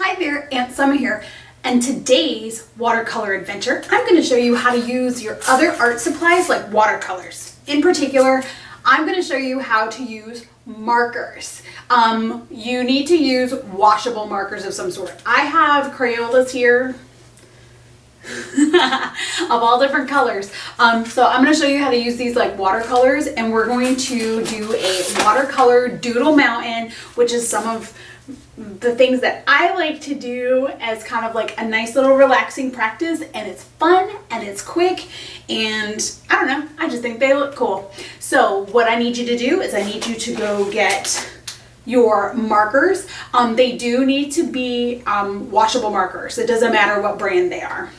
Hi there, Aunt Summer here. And today's watercolor adventure, I'm going to show you how to use your other art supplies like watercolors. In particular, I'm going to show you how to use markers. You need to use washable markers of some sort. I have Crayolas here of all different colors. So I'm going to show you how to use these like watercolors, and we're going to do a watercolor doodle mountain, which is some of the things that I like to do as kind of like a nice little relaxing practice, and it's fun and it's quick, and I don't know, I just think they look cool. So what I need you to do is I need you to go get your markers. They do need to be washable markers. It doesn't matter what brand they are.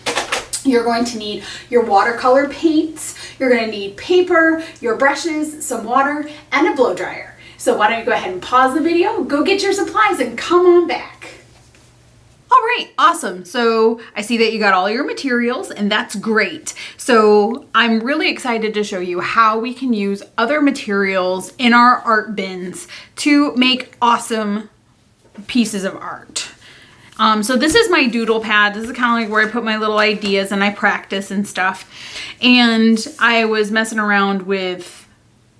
You're going to need your watercolor paints, you're going to need paper, your brushes, some water, and a blow dryer. So why don't you go ahead and pause the video, go get your supplies, and come on back. All right, awesome. So I see that you got all your materials, and that's great. So I'm really excited to show you how we can use other materials in our art bins to make awesome pieces of art. So this is my doodle pad. This is kind of like where I put my little ideas and I practice and stuff. And I was messing around with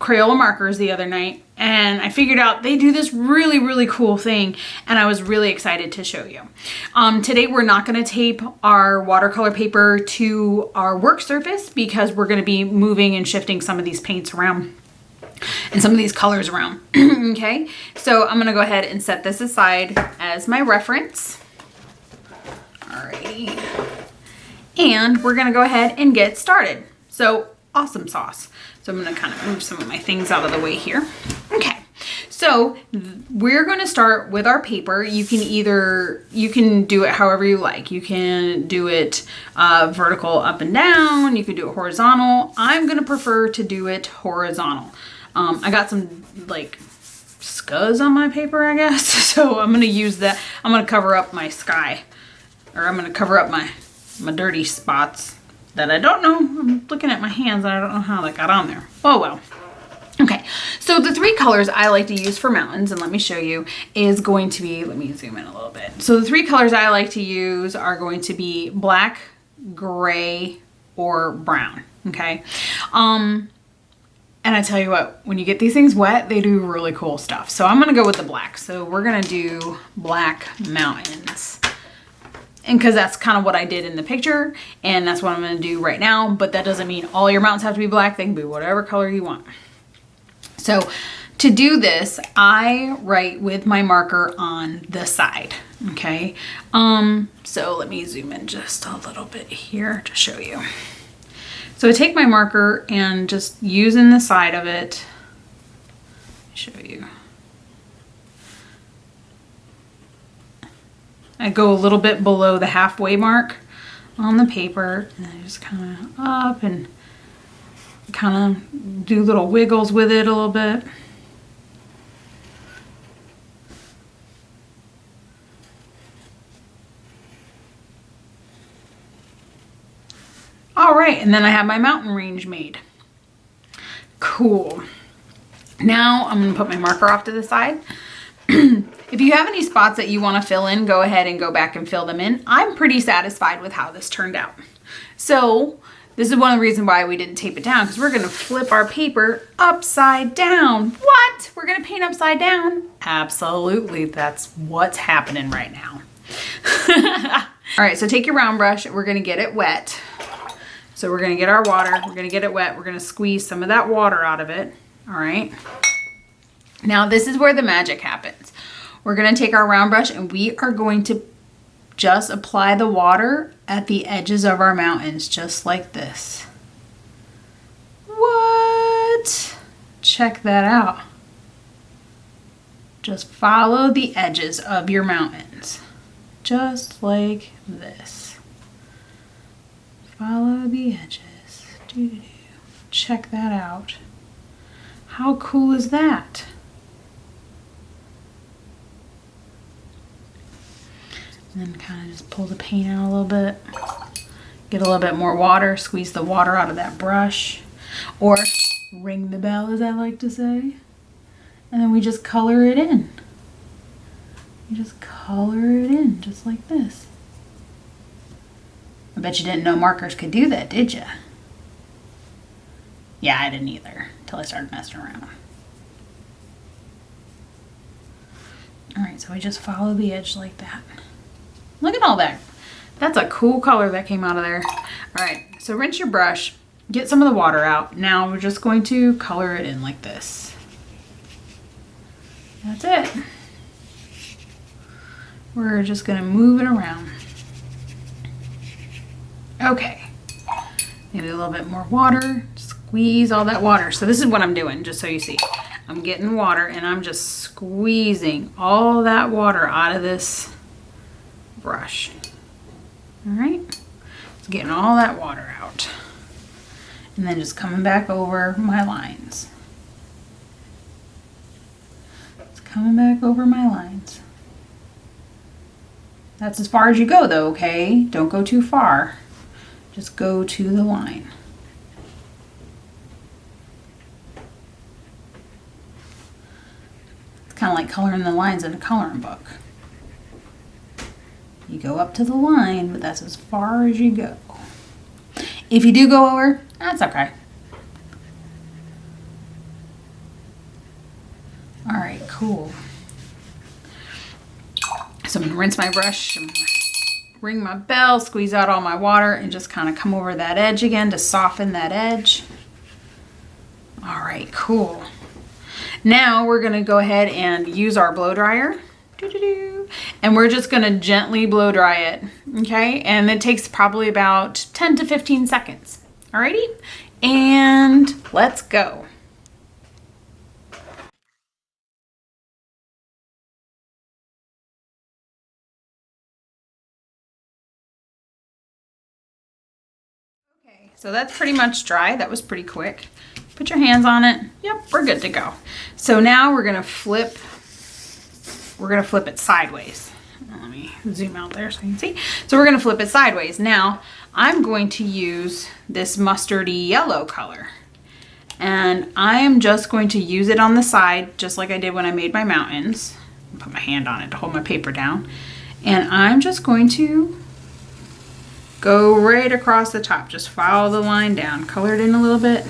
Crayola markers the other night, and I figured out they do this really, really cool thing, and I was really excited to show you. Today we're not going to tape our watercolor paper to our work surface because we're going to be moving and shifting some of these paints around and some of these colors around. Okay, so I'm going to go ahead and set this aside as my reference. Alrighty, and we're going to go ahead and get started. So awesome sauce. So I'm going to kind of move some of my things out of the way here. Okay, so we're going to start with our paper. You can do it however you like. You can do it vertical up and down. You can do it horizontal. I'm going to prefer to do it horizontal. I got some like scuzz on my paper, I guess. So I'm going to use that. I'm going to cover up my sky, or I'm going to cover up my dirty spots that I don't know. I'm looking at my hands and I don't know how that got on there. Oh well. Okay, so the three colors I like to use for mountains, and let me show you, is going to be, let me zoom in a little bit. So the three colors I like to use are going to be black, gray, or brown, okay? And I tell you what, when you get these things wet, they do really cool stuff. So I'm gonna go with the black. So we're gonna do black mountains. And because that's kind of what I did in the picture, and that's what I'm going to do right now, but that doesn't mean all your mountains have to be black. They can be whatever color you want. So to do this, I write with my marker on the side, okay? So let me zoom in just a little bit here to show you. So I take my marker and just using the side of it, show you. I go a little bit below the halfway mark on the paper, and I just kind of up and kind of do little wiggles with it a little bit. All right, and then I have my mountain range made. Cool. Now I'm going to put my marker off to the side. If you have any spots that you want to fill in, go ahead and go back and fill them in. I'm pretty satisfied with how this turned out. So this is one of the reasons why we didn't tape it down, because we're going to flip our paper upside down. What? We're going to paint upside down? Absolutely. That's what's happening right now. All right, so take your round brush. We're going to get it wet. So we're going to get our water. We're going to get it wet. We're going to squeeze some of that water out of it. All right. Now this is where the magic happens. We're going to take our round brush and we are going to just apply the water at the edges of our mountains, just like this. What? Check that out. Just follow the edges of your mountains, just like this. Follow the edges. Doo-doo-doo. Check that out. How cool is that? And then kind of just pull the paint out a little bit. Get a little bit more water. Squeeze the water out of that brush. Or ring the bell, as I like to say. And then we just color it in. You just color it in just like this. I bet you didn't know markers could do that, did you? Yeah, I didn't either until I started messing around. All right, so we just follow the edge like that. Look at all that. That's a cool color that came out of there. All right, so rinse your brush, get some of the water out. Now we're just going to color it in like this. That's it. We're just gonna move it around. Okay, maybe a little bit more water, squeeze all that water. So this is what I'm doing, just so you see. I'm getting water and I'm just squeezing all that water out of this brush. All right, just getting all that water out. And then just coming back over my lines. Just coming back over my lines. That's as far as you go though, okay? Don't go too far. Just go to the line. It's kind of like coloring the lines in a coloring book. You go up to the line, but that's as far as you go. If you do go over, that's okay. All right, cool. So I'm gonna rinse my brush, I'm gonna ring my bell, squeeze out all my water, and just kind of come over that edge again to soften that edge. All right, cool. Now we're gonna go ahead and use our blow dryer. And we're just gonna gently blow dry it, okay? And it takes probably about 10 to 15 seconds. Alrighty, and let's go. Okay, so that's pretty much dry. That was pretty quick. Put your hands on it. Yep, we're good to go. So now we're gonna flip it sideways. Let me zoom out there so you can see. So we're gonna flip it sideways. Now, I'm going to use this mustardy yellow color. And I am just going to use it on the side, just like I did when I made my mountains. Put my hand on it to hold my paper down. And I'm just going to go right across the top. Just follow the line down. Color it in a little bit.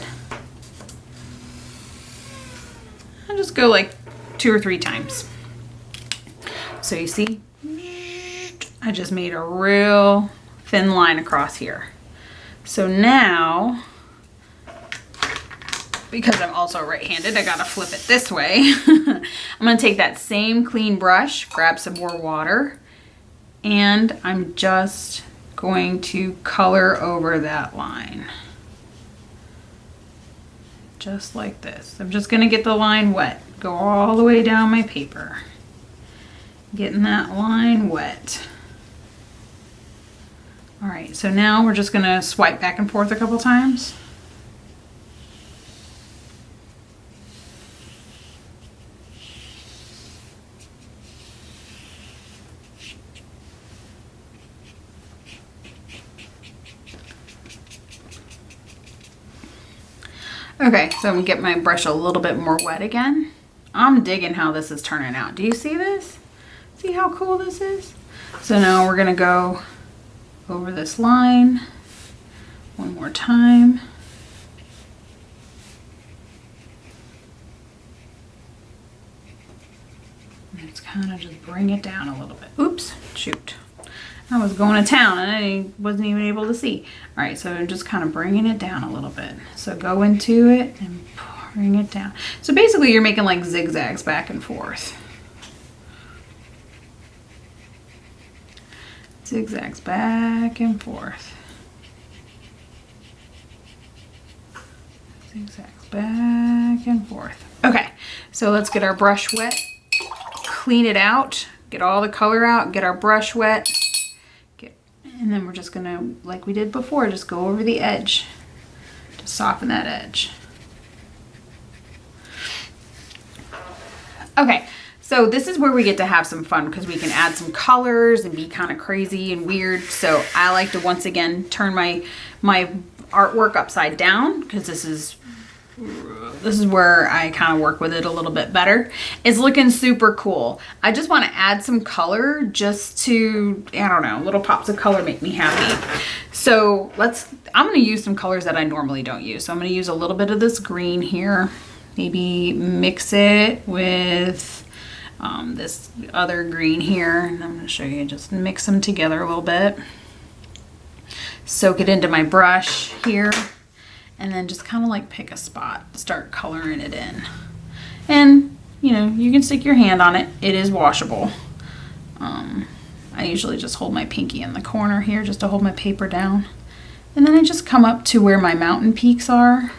And just go like 2 or 3 times. So you see, I just made a real thin line across here. So now, because I'm also right-handed, I gotta flip it this way. I'm gonna take that same clean brush, grab some more water, and I'm just going to color over that line. Just like this. I'm just gonna get the line wet. Go all the way down my paper. Getting that line wet. All right, so now we're just gonna swipe back and forth a couple times. Okay, so I'm gonna get my brush a little bit more wet again. I'm digging how this is turning out. Do you see this? See how cool this is? So now we're gonna go over this line one more time. Let's kind of just bring it down a little bit. Oops, shoot. I was going to town and I wasn't even able to see. All right, so I'm just kind of bringing it down a little bit. So go into it and bring it down. So basically you're making like zigzags back and forth. Zigzags back and forth. Zigzags back and forth. Okay, so let's get our brush wet, clean it out, get all the color out, get our brush wet, and then we're just gonna, like we did before, just go over the edge to soften that edge. Okay. So this is where we get to have some fun because we can add some colors and be kind of crazy and weird. So I like to once again turn my artwork upside down because this is this is where I kind of work with it a little bit better. It's looking super cool. I just want to add some color just to, I don't know, little pops of color make me happy. So I'm going to use some colors that I normally don't use. So I'm going to use a little bit of this green here, maybe mix it with this other green here. And I'm going to show you, just mix them together a little bit. Soak it into my brush here. And then just kind of like pick a spot, start coloring it in. And, you know, you can stick your hand on it. It is washable. I usually just hold my pinky in the corner here just to hold my paper down. And then I just come up to where my mountain peaks are.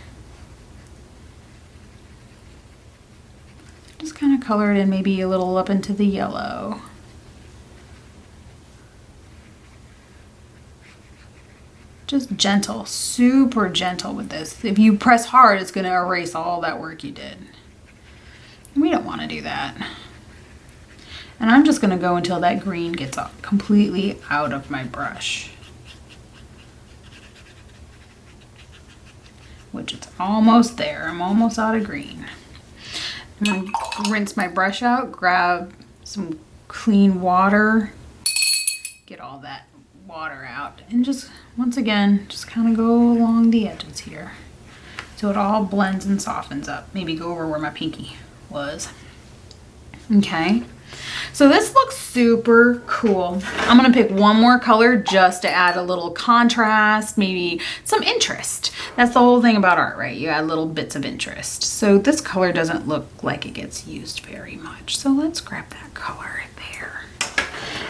Just kind of color it in, maybe a little up into the yellow. Just gentle, super gentle with this. If you press hard, it's going to erase all that work you did. We don't want to do that. And I'm just going to go until that green gets completely out of my brush. Which it's almost there. I'm almost out of green. I'm going to rinse my brush out, grab some clean water, get all that water out, and just once again just kind of go along the edges here so it all blends and softens up. Maybe go over where my pinky was. Okay, so this looks super cool. I'm gonna pick one more color just to add a little contrast, maybe some interest. That's the whole thing about art, right? You add little bits of interest. So this color doesn't look like it gets used very much, so let's grab that color there.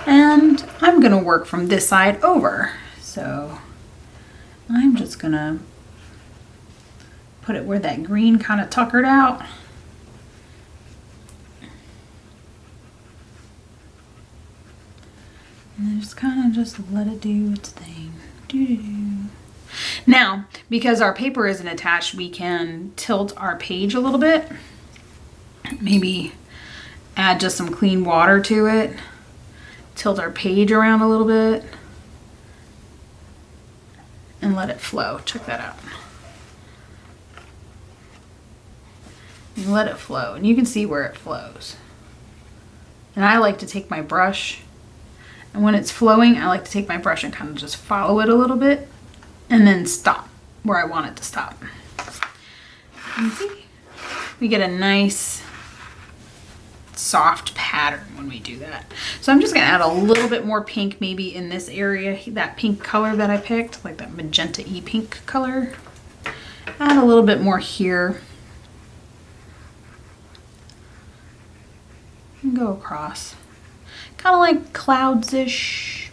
And I'm gonna work from this side over. So I'm just gonna put it where that green kind of tuckered out. And then just kind of just let it do its thing. Doo-doo-doo. Now, because our paper isn't attached, we can tilt our page a little bit. Maybe add just some clean water to it. Tilt our page around a little bit and let it flow. Check that out. You let it flow and you can see where it flows. And I like to take my brush, and when it's flowing, I like to take my brush and kind of just follow it a little bit and then stop where I want it to stop. You see? We get a nice soft pattern when we do that. So I'm just gonna add a little bit more pink maybe in this area, that pink color that I picked, like that magenta-y pink color. Add a little bit more here. And go across. Kind of like clouds-ish.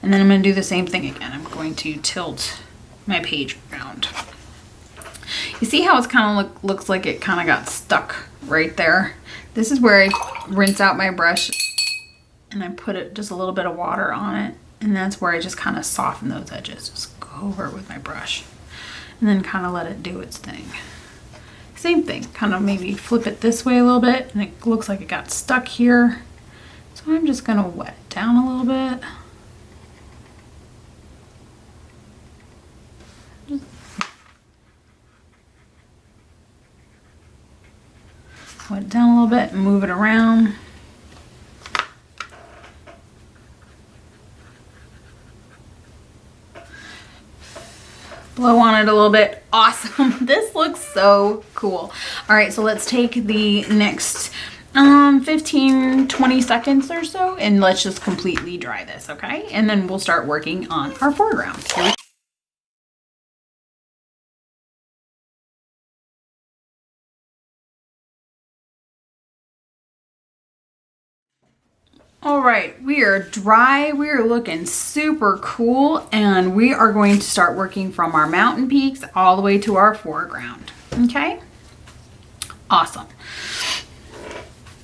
And then I'm gonna do the same thing again. I'm going to tilt my page around. You see how it's kind of looks like it kind of got stuck right there? This is where I rinse out my brush and I put it just a little bit of water on it, and that's where I just kind of soften those edges. Just go over it with my brush and then kind of let it do its thing. Same thing, kind of maybe flip it this way a little bit, and it looks like it got stuck here. So I'm just gonna wet it down a little bit. Wet it down a little bit and move it around. Blow on it a little bit. Awesome. This looks so cool. All right, so let's take the next 15-20 seconds or so and let's just completely dry this, okay? And then we'll start working on our foreground. All right, we are dry, we are looking super cool, and we are going to start working from our mountain peaks all the way to our foreground, okay? Awesome.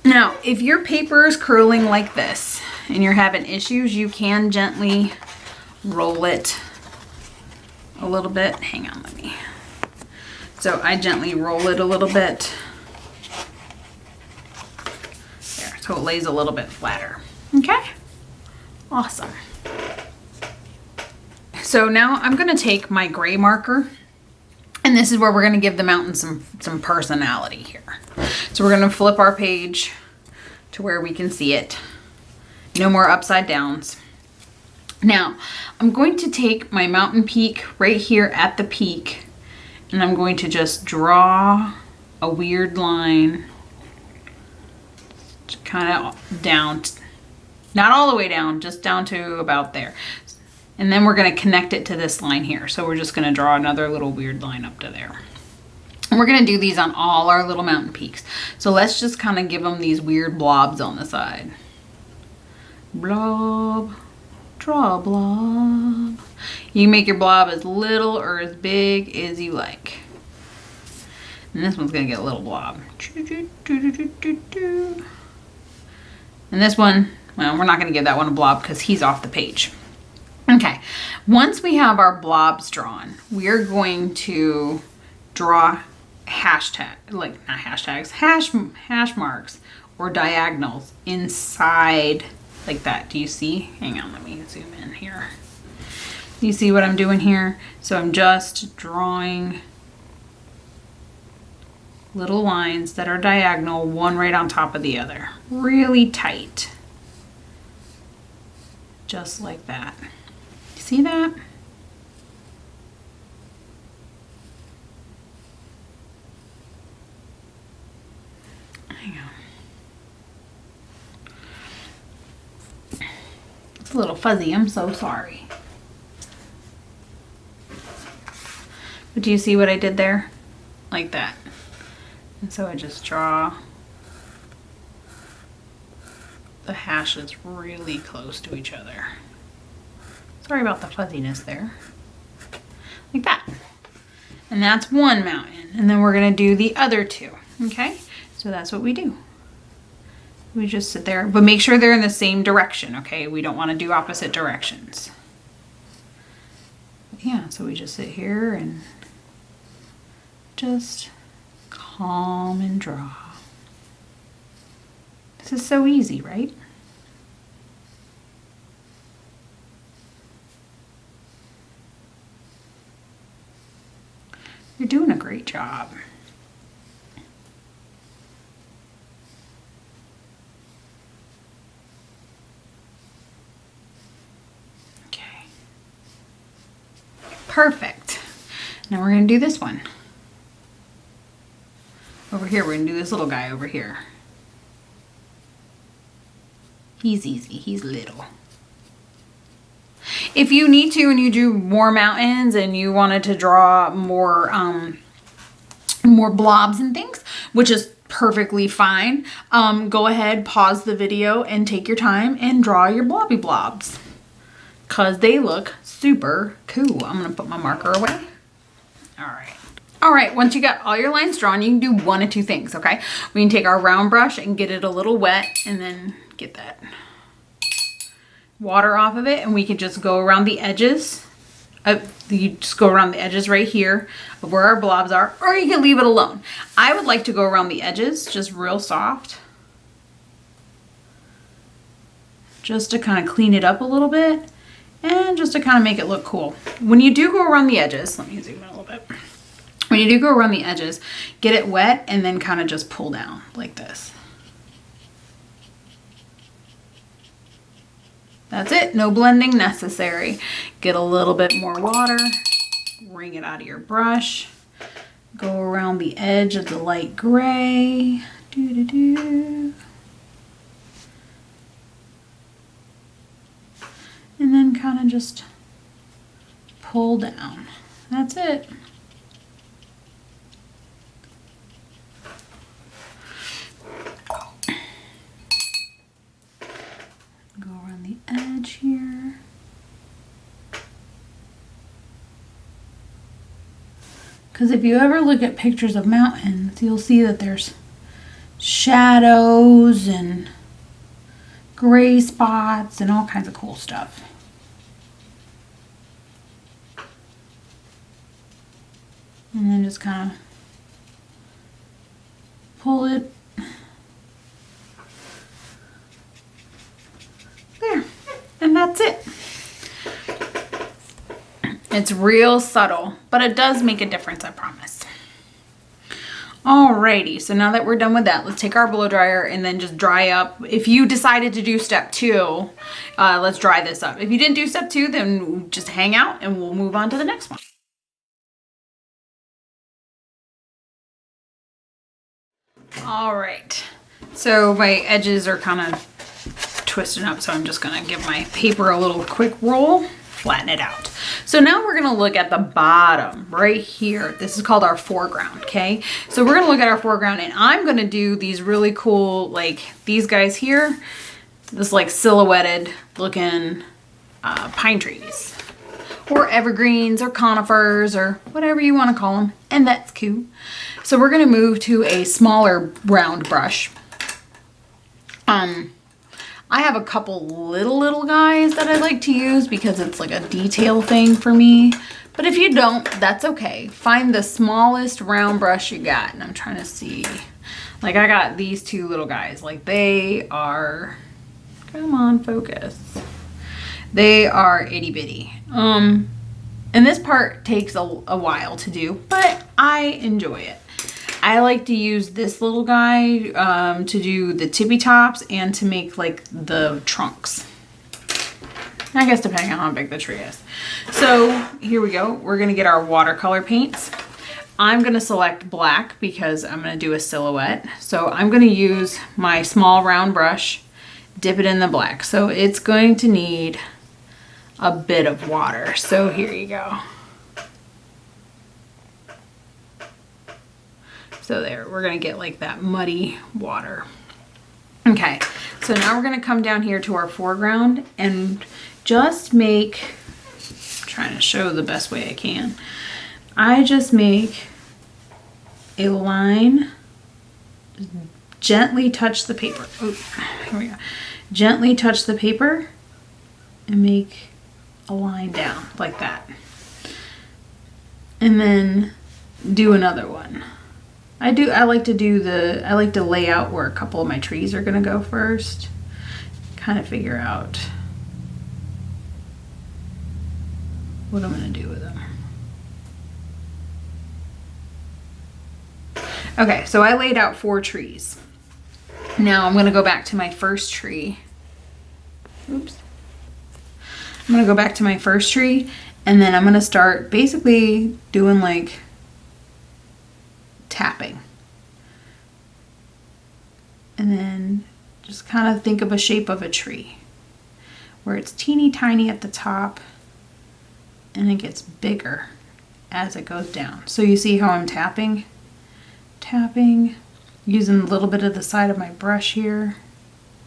Now, if your paper is curling like this and you're having issues, you can gently roll it a little bit. Hang on, let me. So I gently roll it a little bit. There, so it lays a little bit flatter. Okay, awesome. So now I'm gonna take my gray marker And this is where we're going to give the mountain some personality here. So we're going to flip our page to where we can see it. No more upside downs. Now, I'm going to take my mountain peak right here at the peak, and I'm going to just draw a weird line kind of down, not all the way down, just down to about there. And then we're going to connect it to this line here. So we're just going to draw another little weird line up to there. And we're going to do these on all our little mountain peaks. So let's just kind of give them these weird blobs on the side. Blob, draw a blob. You can make your blob as little or as big as you like. And this one's going to get a little blob. And this one, well, we're not going to give that one a blob because he's off the page. Okay, once we have our blobs drawn, we're going to draw hash marks or diagonals inside like that. Do you see? Hang on, let me zoom in here. Do you see what I'm doing here? So I'm just drawing little lines that are diagonal, one right on top of the other. Really tight. Just like that. See that? Hang on. It's a little fuzzy, I'm so sorry. But do you see what I did there? Like that. And so I just draw the hashes really close to each other. Sorry about the fuzziness there. Like that. And that's one mountain. And then we're going to do the other two. Okay? So that's what we do. We just sit there. But make sure they're in the same direction. Okay? We don't want to do opposite directions. Yeah, so we just sit here and just calm and draw. This is so easy, right? You're doing a great job. Okay. Perfect. Now we're going to do this one. Over here, we're going to do this little guy over here. He's easy. He's little. If you need to and you do more mountains and you wanted to draw more more blobs and things, which is perfectly fine, go ahead, pause the video and take your time and draw your blobby blobs because they look super cool. I'm going to put my marker away. All right, once you got all your lines drawn, you can do one of two things, okay? We can take our round brush and get it a little wet and then get that water off of it, and we can just go around the edges. You just go around the edges right here of where our blobs are, or you can leave it alone. I would like to go around the edges, just real soft. Just to kind of clean it up a little bit, and just to kind of make it look cool. When you do go around the edges, let me zoom in a little bit. When you do go around the edges, get it wet and then kind of just pull down like this. That's it, no blending necessary. Get a little bit more water, wring it out of your brush, go around the edge of the light gray. And then kind of just pull down. That's it. Go around the edge here. Because if you ever look at pictures of mountains, you'll see that there's shadows and gray spots and all kinds of cool stuff. And then just kind of pull it. There. And that's it. It's real subtle, but it does make a difference, I promise. Alrighty, so now that we're done with that, let's take our blow dryer and then just dry up. If you decided to do step 2, let's dry this up. If you didn't do step 2, then just hang out and we'll move on to the next one. All right, so my edges are kind of twisted up, so I'm just gonna give my paper a little quick roll, flatten it out. So now we're gonna look at the bottom right here. This is called our foreground, okay? So we're gonna look at our foreground, and I'm gonna do these really cool, like these guys here, this like silhouetted looking pine trees, or evergreens, or conifers, or whatever you wanna call them, and that's cool. So we're gonna move to a smaller round brush. I have a couple little guys that I like to use because it's like a detail thing for me. But if you don't, that's okay. Find the smallest round brush you got. And I'm trying to see. Like I got these 2 little guys. Like they are, come on, focus. They are itty bitty. And this part takes a while to do, but I enjoy it. I like to use this little guy to do the tippy tops and to make like the trunks. I guess depending on how big the tree is. So here we go. We're gonna get our watercolor paints. I'm gonna select black because I'm gonna do a silhouette. So I'm gonna use my small round brush, dip it in the black. So it's going to need a bit of water. So here you go. So there, we're gonna get like that muddy water. Okay, so now we're gonna come down here to our foreground and just make, I'm trying to show the best way I can. I just make a line, gently touch the paper. Oh, here we go. Gently touch the paper and make a line down like that. And then do another one. I like to lay out where a couple of my trees are gonna go first. Kind of figure out what I'm gonna do with them. Okay, so I laid out 4 trees. Now I'm gonna go back to my first tree. Oops. I'm gonna go back to my first tree, and then I'm gonna start basically doing like tapping. And then just kind of think of a shape of a tree where it's teeny tiny at the top and it gets bigger as it goes down. So you see how I'm tapping, using a little bit of the side of my brush here.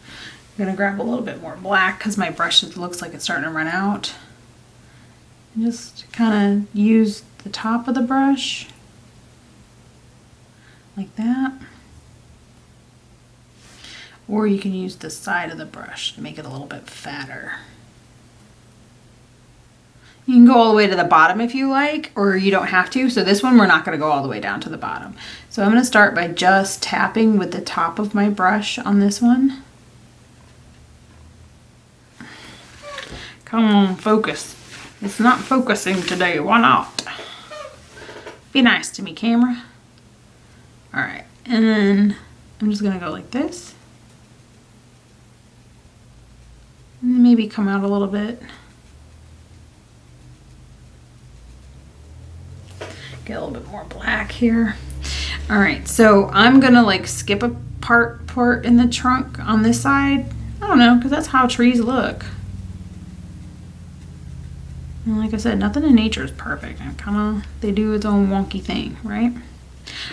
I'm gonna grab a little bit more black because my brush looks like it's starting to run out. And just kind of use the top of the brush like that. Or you can use the side of the brush to make it a little bit fatter. You can go all the way to the bottom if you like, or you don't have to. So this one, we're not gonna go all the way down to the bottom. So I'm gonna start by just tapping with the top of my brush on this one. Come on, focus. It's not focusing today, why not? Be nice to me, camera. All right, and then I'm just gonna go like this. And maybe come out a little bit. Get a little bit more black here. All right, so I'm gonna like skip a part in the trunk on this side. I don't know, because that's how trees look. And like I said, nothing in nature is perfect. They do its own wonky thing, right?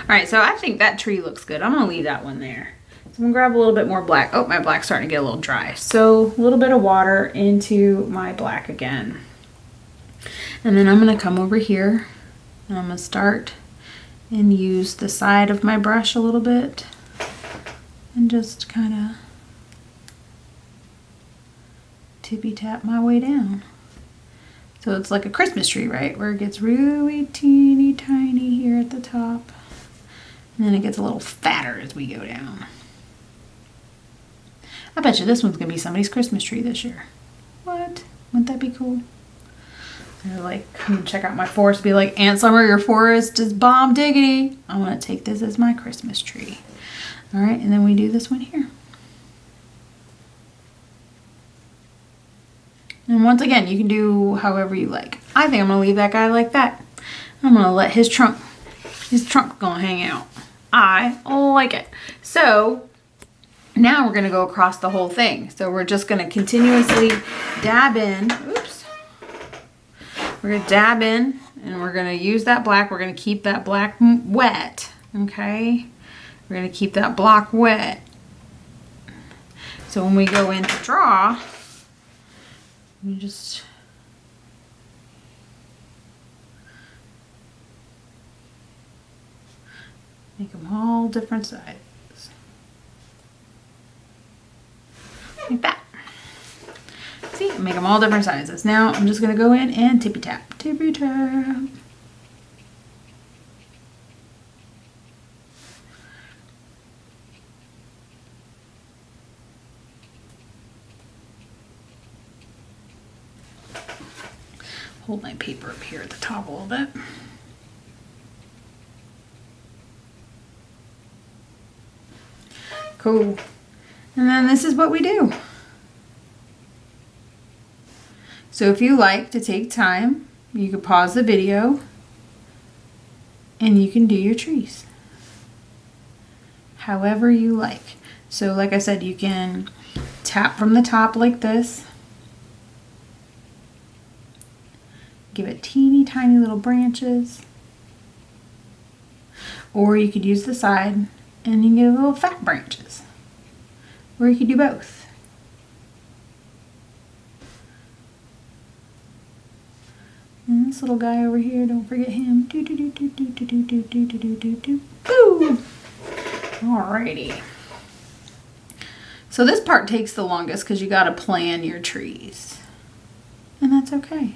All right, so I think that tree looks good. I'm gonna leave that one there. So I'm gonna grab a little bit more black. Oh, my black's starting to get a little dry. So a little bit of water into my black again. And then I'm gonna come over here and I'm gonna start and use the side of my brush a little bit and just kind of tippy tap my way down. So it's like a Christmas tree, right? Where it gets really teeny tiny here at the top. And then it gets a little fatter as we go down. I bet you this one's gonna be somebody's Christmas tree this year. What? Wouldn't that be cool? They're like, come check out my forest. Be like, Aunt Summer, your forest is bomb diggity. I want to take this as my Christmas tree. All right, and then we do this one here. And once again, you can do however you like. I think I'm gonna leave that guy like that. I'm gonna let his trunk's gonna hang out. I like it. So now we're gonna go across the whole thing. So we're just gonna continuously dab in. Oops. We're gonna dab in and we're gonna use that black. We're gonna keep that black wet, okay? We're gonna keep that block wet. So when we go in to draw, we just make them all different sizes. Like that. See, make them all different sizes. Now I'm just gonna go in and tippy tap, tippy tap. Hold my paper up here at the top a little bit. Cool. And then this is what we do. So if you like to take time, you can pause the video and you can do your trees however you like. So like I said, you can tap from the top like this. Give it teeny tiny little branches. Or you could use the side and you can give little fat branches. Or you could do both. And this little guy over here, don't forget him. Do do do do do do do do do do do do do. Boo! Alrighty. So this part takes the longest because you gotta plan your trees. And that's okay.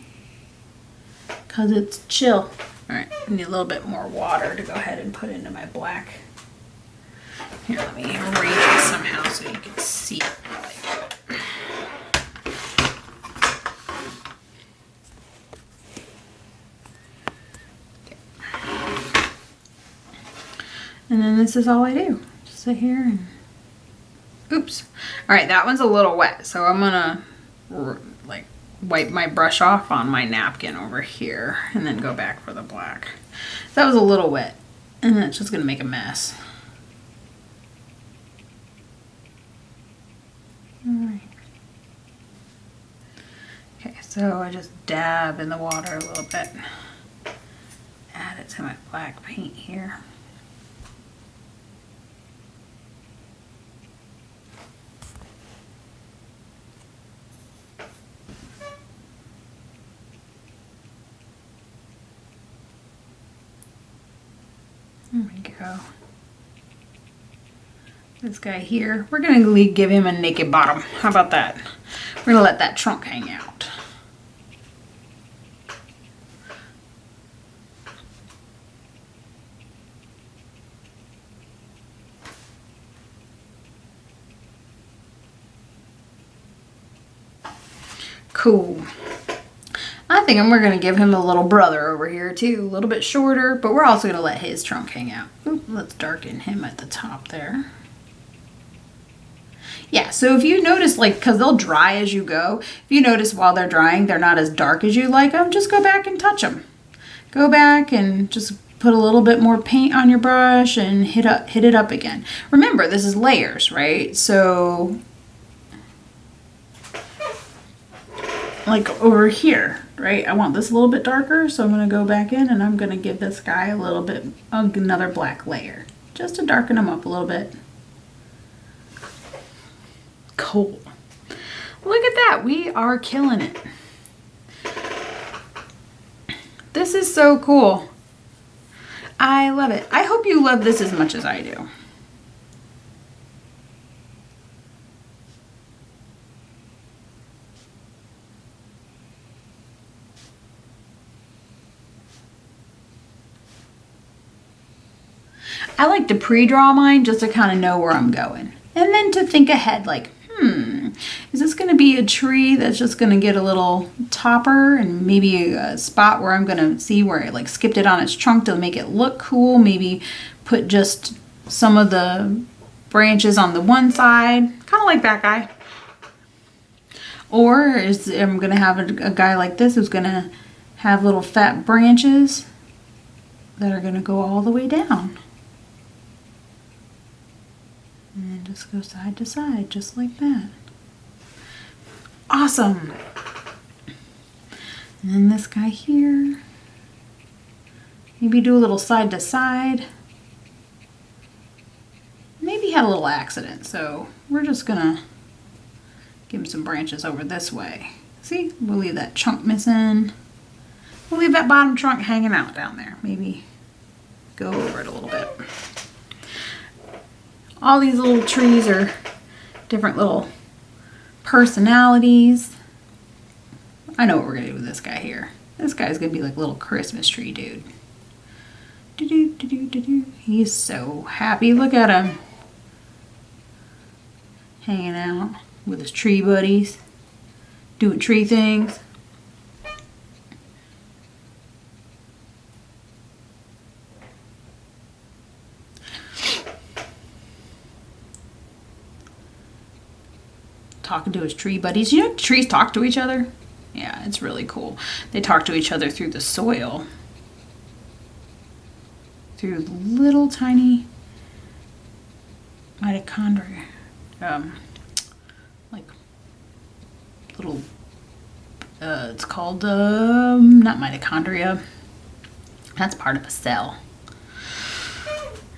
Because it's chill. Alright, I need a little bit more water to go ahead and put into my black. Here, let me arrange it somehow so you can see it. And then this is all I do. Just sit here and... Oops. Alright, that one's a little wet, so I'm gonna like wipe my brush off on my napkin over here and then go back for the black. That was a little wet, and then it's just gonna make a mess. Alright. Okay, so I just dab in the water a little bit. Add it to my black paint here. There we go. This guy here, we're gonna give him a naked bottom. How about that? We're gonna let that trunk hang out. Cool. I think we're going to give him a little brother over here too, a little bit shorter, but we're also going to let his trunk hang out. Ooh, let's darken him at the top there. Yeah, so if you notice, like, because they'll dry as you go, if you notice while they're drying, they're not as dark as you like them, just go back and touch them. Go back and just put a little bit more paint on your brush and hit it up again. Remember, this is layers, right? So, like over here, right? I want this a little bit darker, so I'm going to go back in and I'm going to give this guy a little bit, another black layer, just to darken him up a little bit. Cool. Look at that. We are killing it. This is so cool. I love it. I hope you love this as much as I do. I like to pre-draw mine just to kind of know where I'm going. And then to think ahead, like, is this gonna be a tree that's just gonna get a little topper and maybe a spot where I'm gonna see where I like skipped it on its trunk to make it look cool. Maybe put just some of the branches on the one side, kind of like that guy. Or I'm gonna have a guy like this who's gonna have little fat branches that are gonna go all the way down. And just go side to side, just like that. Awesome. And then this guy here. Maybe do a little side to side. Maybe he had a little accident, so we're just gonna give him some branches over this way. See, we'll leave that chunk missing. We'll leave that bottom trunk hanging out down there. Maybe go over it a little bit. All these little trees are different little personalities. I know what we're gonna do with this guy here. This guy's gonna be like a little Christmas tree dude. He's so happy. Look at him. Hanging out with his tree buddies. Doing tree things. Talking to his tree buddies. You know trees talk to each other? Yeah, it's really cool. They talk to each other through the soil. Through little tiny mitochondria. Like little, it's called, not mitochondria. That's part of a cell.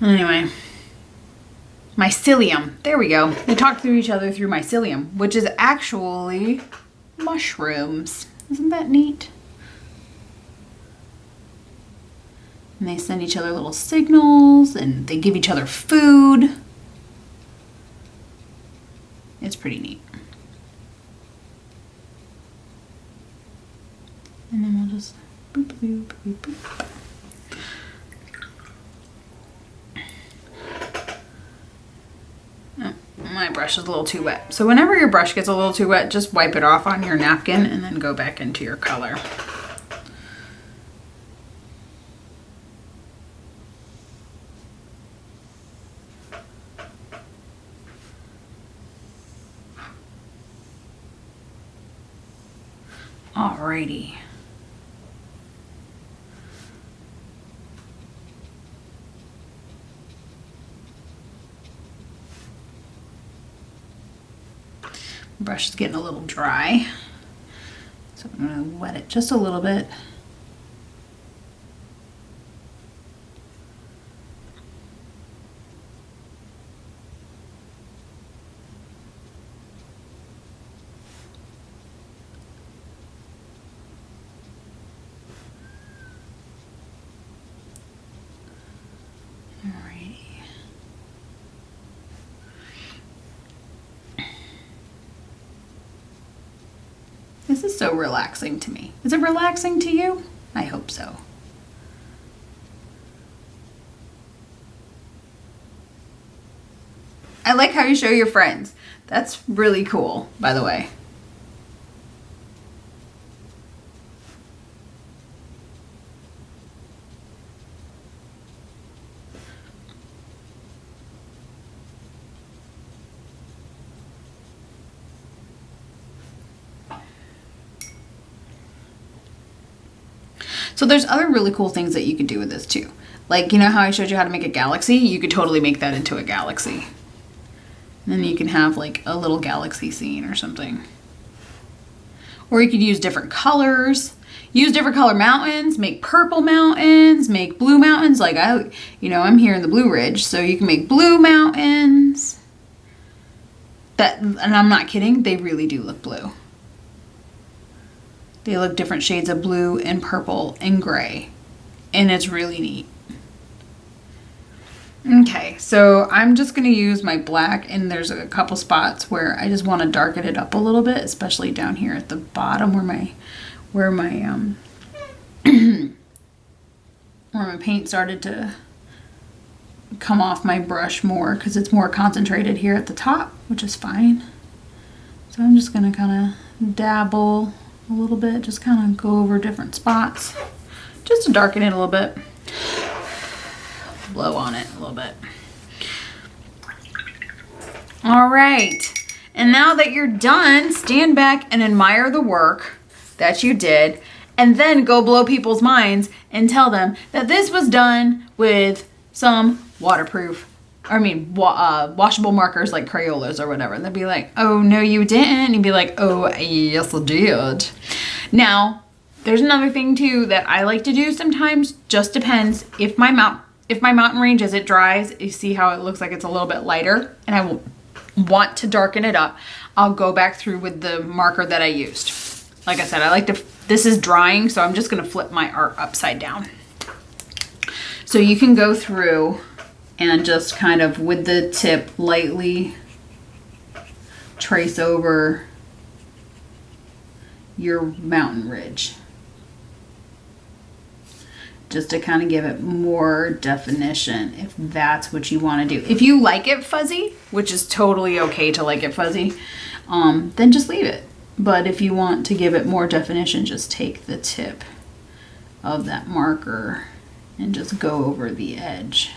Anyway. Mycelium. There we go. They talk through each other through mycelium, which is actually mushrooms. Isn't that neat? And they send each other little signals and they give each other food. It's pretty neat. And then we'll just boop, boop, boop, boop. My brush is a little too wet. So whenever your brush gets a little too wet, just wipe it off on your napkin and then go back into your color. Alrighty. Brush is getting a little dry, so I'm going to wet it just a little bit. This is so relaxing to me. Is it relaxing to you? I hope so. I like how you show your friends. That's really cool, by the way. So there's other really cool things that you could do with this too. Like, you know how I showed you how to make a galaxy? You could totally make that into a galaxy. And then you can have like a little galaxy scene or something. Or you could use different colors. Use different color mountains, make purple mountains, make blue mountains. Like I'm here in the Blue Ridge, so you can make blue mountains. And I'm not kidding, they really do look blue. They look different shades of blue and purple and gray. And it's really neat. Okay, so I'm just going to use my black, and there's a couple spots where I just want to darken it up a little bit, especially down here at the bottom where my where my paint started to come off my brush more, because it's more concentrated here at the top, which is fine. So I'm just gonna kind of dabble a little bit, just kind of go over different spots, just to darken it a little bit. Blow on it a little bit. All right, and now that you're done, stand back and admire the work that you did, and then go blow people's minds and tell them that this was done with some washable markers like Crayolas or whatever. And they'd be like, oh, no, you didn't. And you'd be like, oh, yes, I did. Now, there's another thing too that I like to do sometimes. Just depends. If my mountain range, as it dries, you see how it looks like it's a little bit lighter, and I will want to darken it up, I'll go back through with the marker that I used. Like I said, this is drying, so I'm just gonna flip my art upside down. So you can go through and just kind of with the tip lightly trace over your mountain ridge, just to kind of give it more definition if that's what you want to do. If you like it fuzzy, which is totally okay to like it fuzzy, then just leave it. But if you want to give it more definition, just take the tip of that marker and just go over the edge.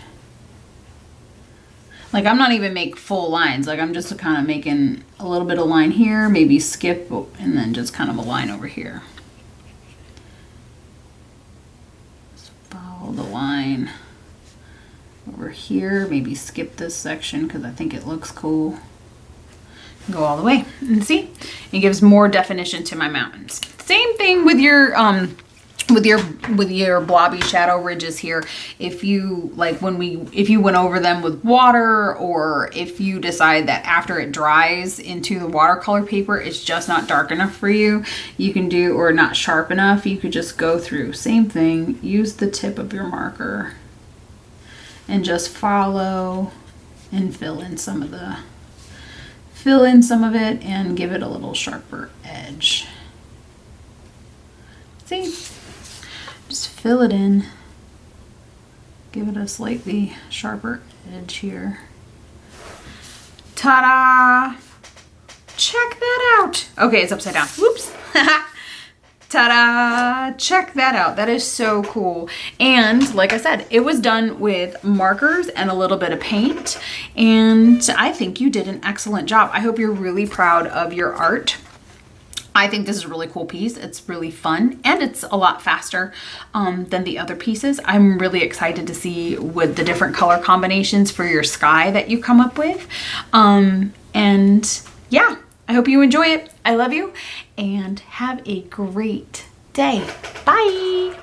Like, I'm not even make full lines. Like, I'm just kind of making a little bit of line here, maybe skip, and then just kind of a line over here. Just follow the line over here, maybe skip this section because I think it looks cool. Go all the way and see, it gives more definition to my mountains. Same thing with your blobby shadow ridges here. If you if you went over them with water, or if you decide that after it dries into the watercolor paper it's just not dark enough for you, you can do, or not sharp enough, you could just go through, same thing, use the tip of your marker and just follow and fill in some of it and give it a little sharper edge. See? Just fill it in. Give it a slightly sharper edge here. Ta-da! Check that out. Okay, it's upside down. Whoops. Ta-da! Check that out. That is so cool. And like I said, it was done with markers and a little bit of paint. And I think you did an excellent job. I hope you're really proud of your art. I think this is a really cool piece. It's really fun, and it's a lot faster than the other pieces. I'm really excited to see with the different color combinations for your sky that you come up with. And yeah, I hope you enjoy it. I love you, and have a great day. Bye.